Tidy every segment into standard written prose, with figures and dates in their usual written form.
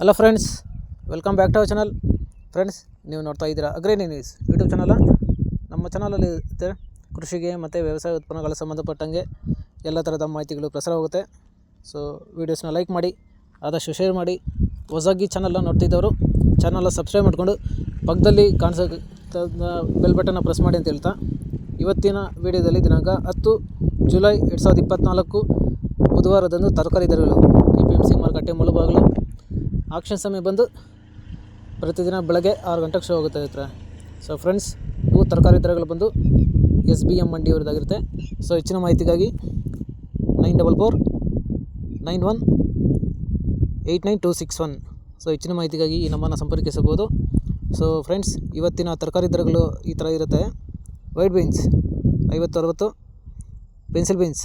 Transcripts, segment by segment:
Hello friends, welcome back to our channel. Friends, ನೀವು ನೋಡ್ತಾ ಇದ್ದೀರಾ ಅಗ್ರೇನಿ ನ್ಯೂಸ್ ಯೂಟ್ಯೂಬ್ ಚಾನಲ್. ನಮ್ಮ ಚಾನಲಲ್ಲಿ ಕೃಷಿಗೆ ಮತ್ತು ವ್ಯವಸಾಯ ಉತ್ಪನ್ನಗಳ ಸಂಬಂಧಪಟ್ಟಂಗೆ ಎಲ್ಲ ಥರದ ಮಾಹಿತಿಗಳು ಪ್ರಸಾರವಾಗುತ್ತೆ. ಸೊ ವೀಡಿಯೋಸ್ನ ಲೈಕ್ ಮಾಡಿ, ಆದಷ್ಟು ಶೇರ್ ಮಾಡಿ. ಹೊಸದಾಗಿ ಚಾನಲ್ನ ನೋಡ್ತಿದ್ದವರು ಚಾನಲ್ನ ಸಬ್ಸ್ಕ್ರೈಬ್ ಮಾಡಿಕೊಂಡು ಪಕ್ಕದಲ್ಲಿ ಕಾಣಿಸೋ ಬೆಲ್ ಬಟನ್ನ ಪ್ರೆಸ್ ಮಾಡಿ ಅಂತ ಹೇಳ್ತಾ, ಇವತ್ತಿನ ವೀಡಿಯೋದಲ್ಲಿ ದಿನಾಂಕ 10 ಜುಲೈ 2024 ಬುಧವಾರದಂದು ತರಕಾರಿ ದರಗಳು APMC ಮಾರುಕಟ್ಟೆ ಮುಳುಬಾಗಿಲು. ಆಕ್ಷನ್ ಸಮಯ ಬಂದು ಪ್ರತಿದಿನ ಬೆಳಗ್ಗೆ 6 ಗಂಟೆಗೆ ಶೋ ಆಗುತ್ತೆ ಇದ್ರೆ. ಸೊ ಫ್ರೆಂಡ್ಸ್, ಇವು ತರಕಾರಿ ದರಗಳು ಬಂದು SBM ಮಂಡಿಯವರದಾಗಿರುತ್ತೆ. ಸೊ ಹೆಚ್ಚಿನ ಮಾಹಿತಿಗಾಗಿ 9491918261. ಸೊ ಹೆಚ್ಚಿನ ಮಾಹಿತಿಗಾಗಿ ಈ ನಂಬರ್ನ ಸಂಪರ್ಕಿಸಬಹುದು. ಸೊ ಫ್ರೆಂಡ್ಸ್, ಇವತ್ತಿನ ತರಕಾರಿ ದರಗಳು ಈ ಥರ ಇರುತ್ತೆ. ವೈಟ್ ಬೀನ್ಸ್ 50-60, ಪೆನ್ಸಿಲ್ ಬೀನ್ಸ್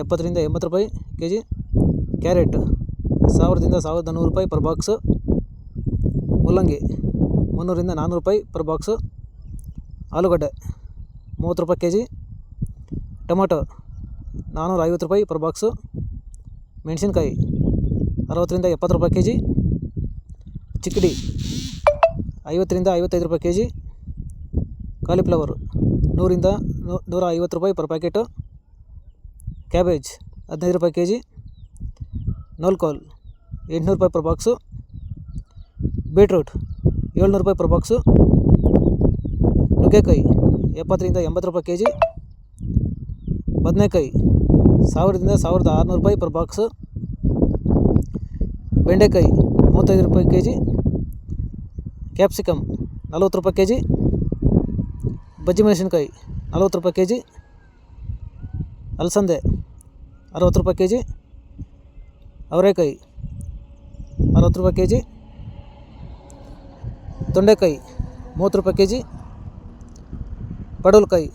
70ರಿಂದ 80 ರೂಪಾಯಿ kg, ಕ್ಯಾರೆಟ್ 1000ರಿಂದ 1100 ರೂಪಾಯಿ ಪರ್ ಬಾಕ್ಸು, ಮುಲ್ಲಂಗಿ 300ರಿಂದ 400 ರೂಪಾಯಿ ಪರ್ ಬಾಕ್ಸು, ಆಲೂಗಡ್ಡೆ 30 ರೂಪಾಯಿ kg, ಟೊಮೊಟೊ 450 ರೂಪಾಯಿ ಪರ್ ಬಾಕ್ಸು, ಮೆಣಸಿನ್ಕಾಯಿ 60ರಿಂದ 70 ರೂಪಾಯಿ kg, ಚಿಕ್ಕಡಿ 50ರಿಂದ 55 ರೂಪಾಯಿ kg, ಕಾಲಿಫ್ಲವರ್ 100ರಿಂದ 150 ರೂಪಾಯಿ ಪರ್ ಪ್ಯಾಕೆಟು, ಕ್ಯಾಬೇಜ್ 15 ರೂಪಾಯಿ kg, ನೋಲ್ಕೋಲ್ 800 ರೂಪಾಯಿ ಪರ್ ಬಾಕ್ಸು, ಬೀಟ್ರೂಟ್ 700 ರೂಪಾಯಿ ಪರ್ ಬಾಕ್ಸು, ನುಗ್ಗೆಕಾಯಿ 70ರಿಂದ 80 ರೂಪಾಯಿ kg, ಬದನೆಕಾಯಿ 1000ರಿಂದ 1600 ರೂಪಾಯಿ ಪರ್ ಬಾಕ್ಸು, ಬೆಂಡೆಕಾಯಿ 35 ರೂಪಾಯಿ kg, ಕ್ಯಾಪ್ಸಿಕಮ್ 40 ರೂಪಾಯಿ kg, ಬಜ್ಜಿ ಮೆಣಸಿನ್ಕಾಯಿ 40 ರೂಪಾಯಿ kg, ಅಲಸಂದೆ 60 ರೂಪಾಯಿ kg, ಅವರೆಕಾಯಿ 60 ರೂಪಾಯಿ kg, ತೊಂಡೆಕಾಯಿ 30 ರೂಪಾಯಿ kg, ಪಡವಲಕಾಯಿ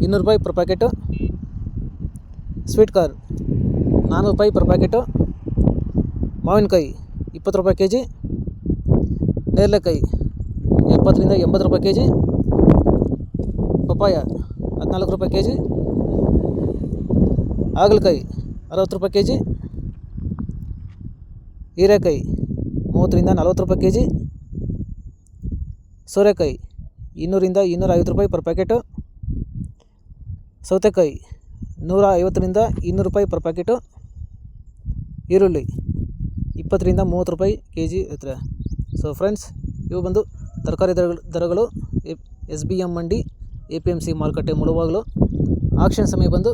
200 ರೂಪಾಯಿ ಪರ್ ಪ್ಯಾಕೆಟು, ಸ್ವೀಟ್ ಕಾರ್ನ್ 400 ರೂಪಾಯಿ ಪರ್ ಪ್ಯಾಕೆಟು, ಮಾವಿನಕಾಯಿ 20 ರೂಪಾಯಿ kg, ನೇರಳೆಕಾಯಿ 70ರಿಂದ 80 ರೂಪಾಯಿ kg, ಪಪ್ಪಾಯ 14 ರೂಪಾಯಿ kg, ಹಾಗಲಕಾಯಿ 60 ರೂಪಾಯಿ kg, ಹೀರೆಕಾಯಿ 30ರಿಂದ 40 ರೂಪಾಯಿ kg, ಸೋರೆಕಾಯಿ 200ರಿಂದ 250 ರೂಪಾಯಿ ಪರ್ ಪ್ಯಾಕೆಟು, ಸೌತೆಕಾಯಿ 150ರಿಂದ 200 ರೂಪಾಯಿ ಪರ್ ಪ್ಯಾಕೆಟು, ಈರುಳ್ಳಿ 20ರಿಂದ 30 ರೂಪಾಯಿ kg ಇರುತ್ತೆ. ಸೊ ಫ್ರೆಂಡ್ಸ್, ಇವು ಬಂದು ತರಕಾರಿ ದರಗಳು SBM ಮಂಡಿ APMC ಮಾರುಕಟ್ಟೆ ಮುಳುಬಾಗಿಲು. ಆಕ್ಷನ್ ಸಮಯ ಬಂದು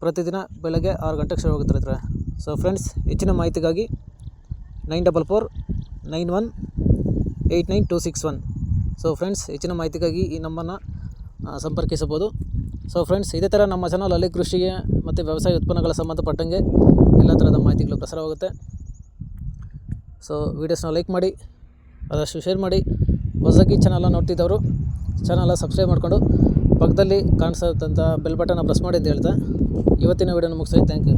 ಪ್ರತಿದಿನ ಬೆಳಗ್ಗೆ 6 ಗಂಟೆಗೆ ಶುರು ಆಗುತ್ತಿರುತ್ತೆ. ಸೊ ಫ್ರೆಂಡ್ಸ್, ಹೆಚ್ಚಿನ ಮಾಹಿತಿಗಾಗಿ 9449189261. ಸೊ ಫ್ರೆಂಡ್ಸ್, ಹೆಚ್ಚಿನ ಮಾಹಿತಿಗಾಗಿ ಈ ನಂಬರ್ನ ಸಂಪರ್ಕಿಸಬಹುದು. ಸೊ ಫ್ರೆಂಡ್ಸ್, ಇದೇ ಥರ ನಮ್ಮ ಚಾನಲಲ್ಲಿ ಕೃಷಿಗೆ ಮತ್ತು ವ್ಯವಸಾಯ ಉತ್ಪನ್ನಗಳ ಸಂಬಂಧಪಟ್ಟಂಗೆ ಎಲ್ಲ ಥರದ ಮಾಹಿತಿಗಳು ಪ್ರಸಾರವಾಗುತ್ತೆ. ಸೊ ವೀಡಿಯೋಸ್ನ ಲೈಕ್ ಮಾಡಿ, ಆದಷ್ಟು ಶೇರ್ ಮಾಡಿ. ಹೊಸದಾಗಿ ಚಾನಲ್ನ ನೋಡ್ತಿದ್ದವರು ಚಾನಲ್ನ ಸಬ್ಸ್ಕ್ರೈಬ್ ಮಾಡಿಕೊಂಡು ಪಕ್ಕದಲ್ಲಿ ಕಾಣಿಸೋದಂಥ ಬೆಲ್ ಬಟನ್ನ ಪ್ರೆಸ್ ಮಾಡಿ ಅಂತ ಹೇಳ್ತಾ ಇವತ್ತಿನ ವೀಡಿಯೋನ ಮುಗಿಸ್ತಾ. Thank you.